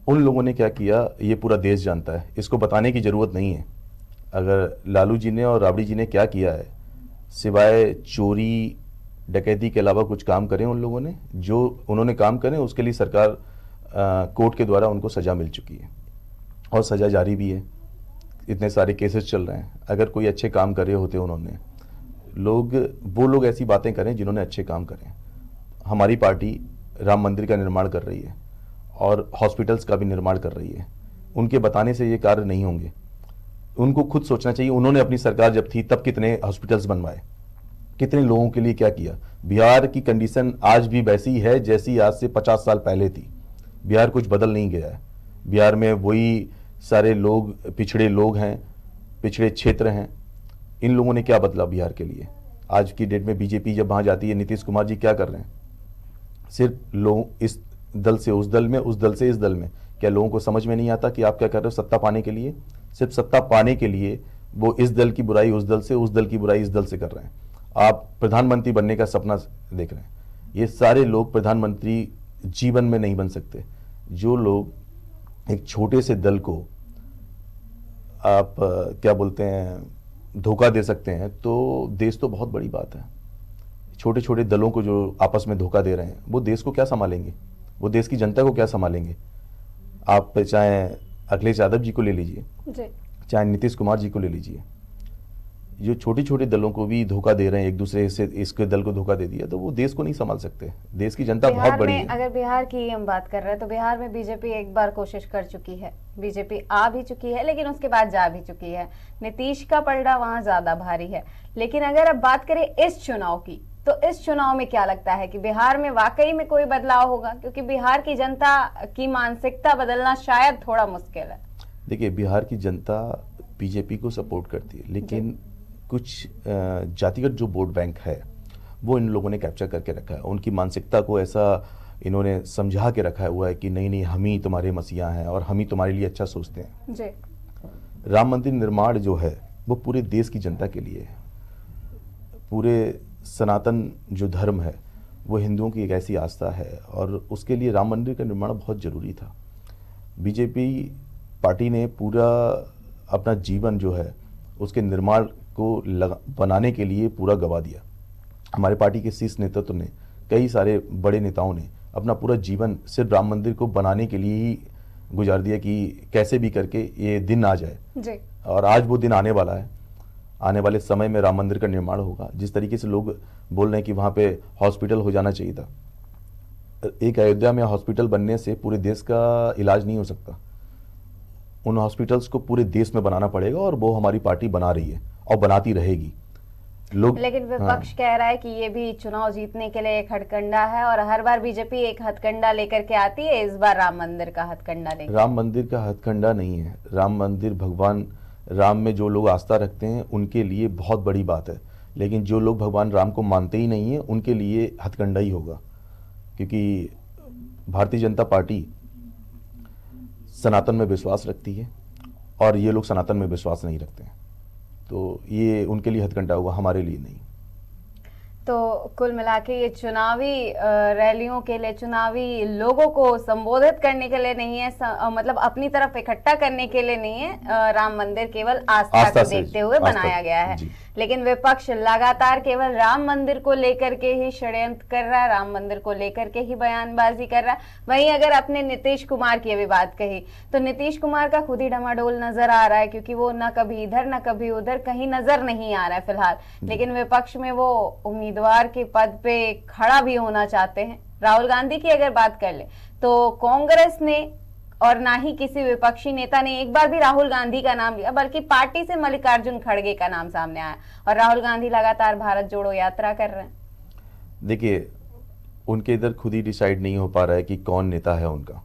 उन लोगों ने क्या किया ये पूरा देश जानता है, इसको बताने की जरूरत नहीं है। अगर लालू जी ने और राबड़ी जी ने क्या किया है, सिवाय चोरी डकैती के अलावा कुछ काम करें उन लोगों ने? जो उन्होंने काम करें उसके लिए सरकार कोर्ट के द्वारा उनको सजा मिल चुकी है और सजा जारी भी है। इतने सारे केसेस चल रहे हैं। अगर कोई अच्छे काम करे होते उन्होंने, वो लोग ऐसी बातें करें जिन्होंने अच्छे काम करें। हमारी पार्टी राम मंदिर का निर्माण कर रही है और हॉस्पिटल्स का भी निर्माण कर रही है। उनके बताने से ये कार्य नहीं होंगे, उनको खुद सोचना चाहिए। उन्होंने अपनी सरकार जब थी तब कितने हॉस्पिटल्स बनवाए, कितने लोगों के लिए क्या किया। बिहार की कंडीशन आज भी वैसी है जैसी आज से 50 साल पहले थी। बिहार कुछ बदल नहीं गया है। बिहार में वही सारे लोग पिछड़े लोग हैं, पिछड़े क्षेत्र हैं। इन लोगों ने क्या बदला बिहार के लिए? आज की डेट में बीजेपी जब वहाँ जाती है, नीतीश कुमार जी क्या कर रहे हैं? सिर्फ लोग इस दल से उस दल में, उस दल से इस दल में। क्या लोगों को समझ में नहीं आता कि आप क्या कर रहे हो? सत्ता पाने के लिए, सिर्फ सत्ता पाने के लिए वो इस दल की बुराई उस दल से, उस दल की बुराई इस दल से कर रहे हैं। आप प्रधानमंत्री बनने का सपना देख रहे हैं। ये सारे लोग प्रधानमंत्री जीवन में नहीं बन सकते। जो लोग एक छोटे से दल को आप क्या बोलते हैं धोखा दे सकते हैं, तो देश तो बहुत बड़ी बात है। छोटे छोटे दलों को जो आपस में धोखा दे रहे हैं, वो देश को क्या संभालेंगे? वो देश की जनता को क्या संभालेंगे? आप चाहे अखिलेश यादव जी को ले लीजिए, चाहे नीतीश कुमार जी को ले लीजिए, जो छोटे छोटे दलों को भी धोखा दे रहे हैं, एक दूसरे से इसके दल को धोखा दे दिया, तो वो देश को नहीं संभाल सकते। देश की जनता बहुत बड़ी है। अगर बिहार की हम बात कर रहे हैं तो बिहार में बीजेपी एक बार कोशिश कर चुकी है, बीजेपी आ भी चुकी है, लेकिन उसके बाद जा भी चुकी है। नीतीश का पलड़ा वहां ज्यादा भारी है। लेकिन अगर अब बात करें इस चुनाव की, तो इस चुनाव में क्या लगता है कि बिहार में वाकई में कोई बदलाव होगा? क्योंकि बिहार की जनता की मानसिकता बदलना शायद थोड़ा मुश्किल है। देखिए, बिहार की जनता बीजेपी को सपोर्ट करती है, लेकिन कुछ जातिगत जो वोट बैंक है वो इन लोगों ने कैप्चर करके रखा है। उनकी मानसिकता को ऐसा इन्होंने समझा के रखा हुआ है कि नहीं नहीं, हम ही तुम्हारे मसीहा हैं और हम ही तुम्हारे लिए अच्छा सोचते हैं जी। राम मंदिर निर्माण जो है वो पूरे देश की जनता के लिए है। पूरे सनातन जो धर्म है वो हिंदुओं की एक ऐसी आस्था है और उसके लिए राम मंदिर का निर्माण बहुत ज़रूरी था। बीजेपी पार्टी ने पूरा अपना जीवन जो है उसके निर्माण को बनाने के लिए पूरा गवा दिया। हमारे पार्टी के शीर्ष नेतृत्व ने, कई सारे बड़े नेताओं ने अपना पूरा जीवन सिर्फ राम मंदिर को बनाने के लिए ही गुजार दिया कि कैसे भी करके ये दिन आ जाए जी। और आज वो दिन आने वाला है। आने वाले समय में राम मंदिर का निर्माण होगा। जिस तरीके से लोग बोल रहे हैं कि वहाँ पे हॉस्पिटल हो जाना चाहिए था, एक अयोध्या में हॉस्पिटल बनने से पूरे देश का इलाज नहीं हो सकता। उन हॉस्पिटल्स को पूरे देश में बनाना पड़ेगा और वो हमारी पार्टी बना रही है और बनाती रहेगी। लोग लेकिन विपक्ष कह रहा है कि ये भी चुनाव जीतने के लिए एक हथकंडा है और हर बार बीजेपी एक हथकंडा लेकर के आती है, इस बार राम मंदिर का हथकंडा लेकर। राम मंदिर का हथकंडा नहीं है। राम मंदिर, भगवान राम में जो लोग आस्था रखते हैं उनके लिए बहुत बड़ी बात है, लेकिन जो लोग भगवान राम को मानते ही नहीं है उनके लिए हथकंडा ही होगा। क्योंकि भारतीय जनता पार्टी सनातन में विश्वास रखती है और ये लोग सनातन में विश्वास नहीं रखते हैं, तो ये उनके लिए हथकंडा होगा, हमारे लिए नहीं। तो कुल मिला के ये चुनावी रैलियों के लिए, चुनावी लोगों को संबोधित करने के लिए नहीं है, मतलब अपनी तरफ इकट्ठा करने के लिए नहीं है। राम मंदिर केवल आस्था को देखते हुए बनाया गया है। लेकिन विपक्ष लगातार केवल राम मंदिर को लेकर के ही षड्यंत्र कर रहा है, राम मंदिर को लेकर के ही बयानबाजी कर रहा है। वहीं अगर अपने नीतीश कुमार की अभी बात कही तो नीतीश कुमार का खुद ही डमाडोल नजर आ रहा है, क्योंकि वो न कभी इधर न कभी उधर, कहीं नजर नहीं आ रहा है फिलहाल। लेकिन विपक्ष में वो उम्मीदवार के पद पे खड़ा भी होना चाहते हैं। राहुल गांधी की अगर बात कर ले तो कांग्रेस ने और ना ही किसी विपक्षी नेता ने एक बार भी राहुल गांधी का नाम लिया, बल्कि पार्टी से मल्लिकार्जुन खड़गे का नाम सामने आया और राहुल गांधी लगातार भारत जोड़ो यात्रा कर रहे हैं। देखिए, उनके इधर खुद ही डिसाइड नहीं हो पा रहा है कि कौन नेता है उनका।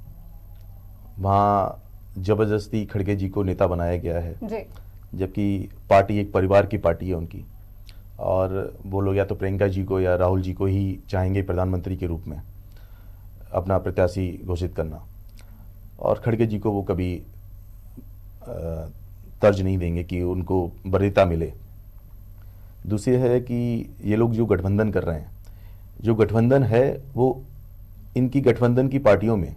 वहाँ जबरदस्ती खड़गे जी को नेता बनाया गया है जी। जबकि पार्टी एक परिवार की पार्टी है उनकी, और वो लोग या तो प्रियंका जी को या राहुल जी को ही चाहेंगे प्रधानमंत्री के रूप में अपना प्रत्याशी घोषित करना, और खड़गे जी को वो कभी तर्ज नहीं देंगे कि उनको वरीयता मिले। दूसरी है कि ये लोग जो गठबंधन कर रहे हैं, जो गठबंधन है वो इनकी गठबंधन की पार्टियों में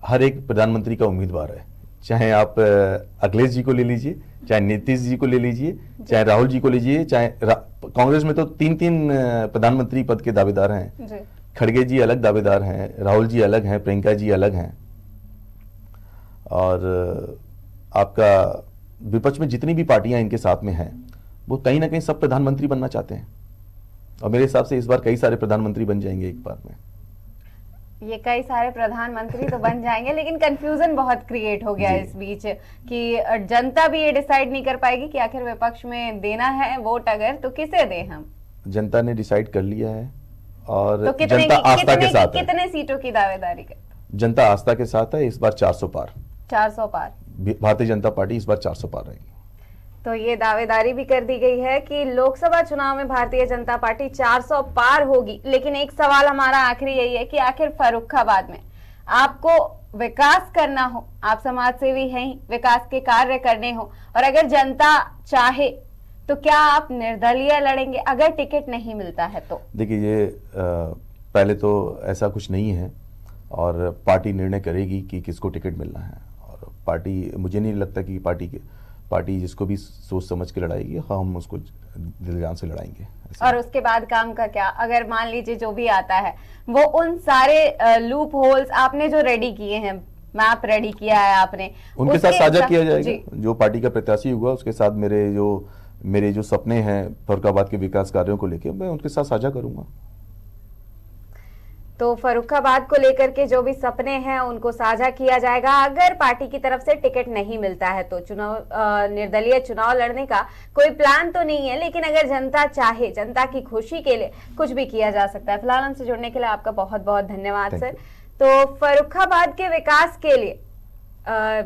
हर एक प्रधानमंत्री का उम्मीदवार है। चाहे आप अखिलेश जी को ले लीजिए, चाहे नीतीश जी को ले लीजिए, चाहे राहुल जी को लीजिए, चाहे कांग्रेस में तो तीन प्रधानमंत्री पद के दावेदार हैं। खड़गे जी अलग दावेदार हैं, राहुल जी अलग हैं, प्रियंका जी अलग हैं, और आपका विपक्ष में जितनी भी पार्टियां इनके साथ में हैं वो कहीं ना कहीं सब प्रधानमंत्री बनना चाहते हैं, और मेरे हिसाब से इस बार कई सारे प्रधानमंत्री बन जाएंगे एक बार में। ये कई सारे प्रधानमंत्री तो बन जाएंगे, लेकिन कंफ्यूजन बहुत क्रिएट हो गया इस बीच कि जनता भी ये डिसाइड नहीं कर पाएगी कि आखिर विपक्ष में देना है वोट अगर तो किसे दे। हम जनता ने डिसाइड कर लिया है और तो जनता आस्था के साथ है। कितने सीटों की दावेदारी कर? जनता आस्था के साथ है। इस बार 400 पार, 400 पार भारतीय जनता पार्टी इस बार 400 पार रहेगी। तो ये दावेदारी भी कर दी गई है कि लोकसभा चुनाव में भारतीय जनता पार्टी 400 पार होगी। लेकिन एक सवाल हमारा आखिरी यही है कि आखिर फर्रुखाबाद में आपको विकास करना हो, आप समाज सेवी हैं, विकास के कार्य करने हो, और अगर जनता चाहे तो क्या आप निर्दलीय लड़ेंगे अगर टिकट नहीं मिलता है तो? देखिए, ये पहले तो ऐसा कुछ नहीं है और पार्टी निर्णय करेगी कि किसको टिकट मिलना है, और पार्टी, मुझे नहीं लगता कि पार्टी जिसको भी सोच समझ के लड़ाएगी, हम उसको दिल जान से लड़ाएंगे। और उसके बाद काम का क्या? अगर मान लीजिए जो भी आता है वो उन सारे लूप होल्स आपने जो रेडी किए हैं, मैप रेडी किया है आपने, उनके साथ साझा किया जाएगा। जो पार्टी का प्रत्याशी हुआ उसके साथ मेरे जो मेरे जो सपने हैं फर्रुखाबाद के विकास कार्यों को लेकर, मैं उनके साथ साझा करूंगा। तो फर्रुखाबाद को लेकर के जो भी सपने हैं उनको साझा किया जाएगा। अगर पार्टी की तरफ से टिकट नहीं मिलता है तो निर्दलीय चुनाव लड़ने का कोई प्लान तो नहीं है, लेकिन अगर जनता चाहे, जनता की खुशी के लिए कुछ भी किया जा सकता है। फिलहाल हमसे जुड़ने के लिए आपका बहुत बहुत धन्यवाद सर। तो फर्रुखाबाद के विकास के लिए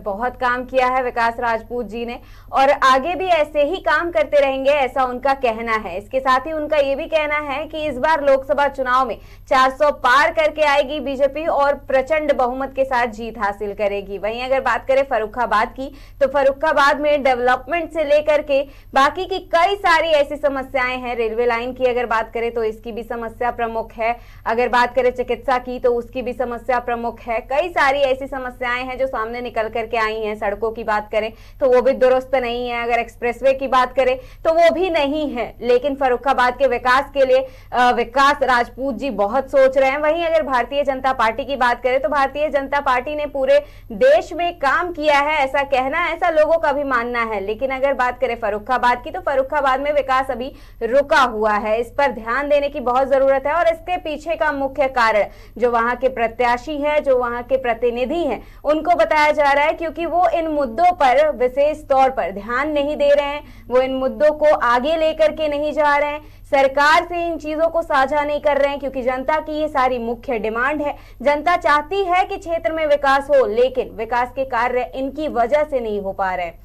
बहुत काम किया है विकास राजपूत जी ने, और आगे भी ऐसे ही काम करते रहेंगे, ऐसा उनका कहना है। इसके साथ ही उनका ये भी कहना है कि इस बार लोकसभा चुनाव में 400 पार करके आएगी बीजेपी और प्रचंड बहुमत के साथ जीत हासिल करेगी। वहीं अगर बात करें फर्रुखाबाद की, तो फर्रुखाबाद में डेवलपमेंट से लेकर के बाकी की कई सारी ऐसी समस्याएं हैं। रेलवे लाइन की अगर बात करें तो इसकी भी समस्या प्रमुख है। अगर बात करें चिकित्सा की तो उसकी भी समस्या प्रमुख है। कई सारी ऐसी समस्याएं हैं जो सामने निकल करके आई हैं। सड़कों की बात करें तो वो भी दुरुस्त नहीं है। अगर एक्सप्रेसवे की बात करें तो वो भी नहीं है। लेकिन फर्रुखाबाद के विकास के लिए विकास राजपूत जी बहुत सोच रहे हैं। वहीं अगर भारतीय जनता पार्टी की बात करें तो भारतीय जनता पार्टी ने पूरे देश में काम किया है, ऐसा कहना है, ऐसा लोगों का भी मानना है। लेकिन अगर बात करें फर्रुखाबाद की, तो फर्रुखाबाद में विकास अभी रुका हुआ है। इस पर ध्यान देने की बहुत जरूरत है और इसके पीछे का मुख्य कारण जो वहां के प्रत्याशी है, जो वहां के प्रतिनिधि हैं, उनको बताया जा रहा है, क्योंकि वो इन मुद्दों पर विशेष तौर पर ध्यान नहीं दे रहे हैं। वो इन मुद्दों को आगे लेकर के नहीं जा रहे हैं, सरकार से इन चीजों को साझा नहीं कर रहे हैं, क्योंकि जनता की ये सारी मुख्य डिमांड है। जनता चाहती है कि क्षेत्र में विकास हो, लेकिन विकास के कार्य इनकी वजह से नहीं हो पा रहे हैं।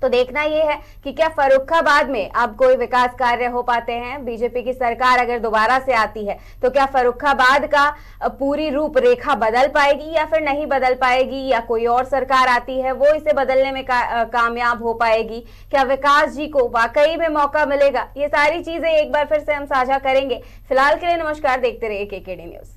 तो देखना यह है कि क्या फर्रुखाबाद में अब कोई विकास कार्य हो पाते हैं। बीजेपी की सरकार अगर दोबारा से आती है तो क्या फर्रुखाबाद का पूरी रूपरेखा बदल पाएगी या फिर नहीं बदल पाएगी, या कोई और सरकार आती है वो इसे बदलने में कामयाब हो पाएगी। क्या विकास जी को वाकई में मौका मिलेगा, ये सारी चीजें एक बार फिर से हम साझा करेंगे। फिलहाल के लिए नमस्कार, देखते रहिए केकेडी न्यूज।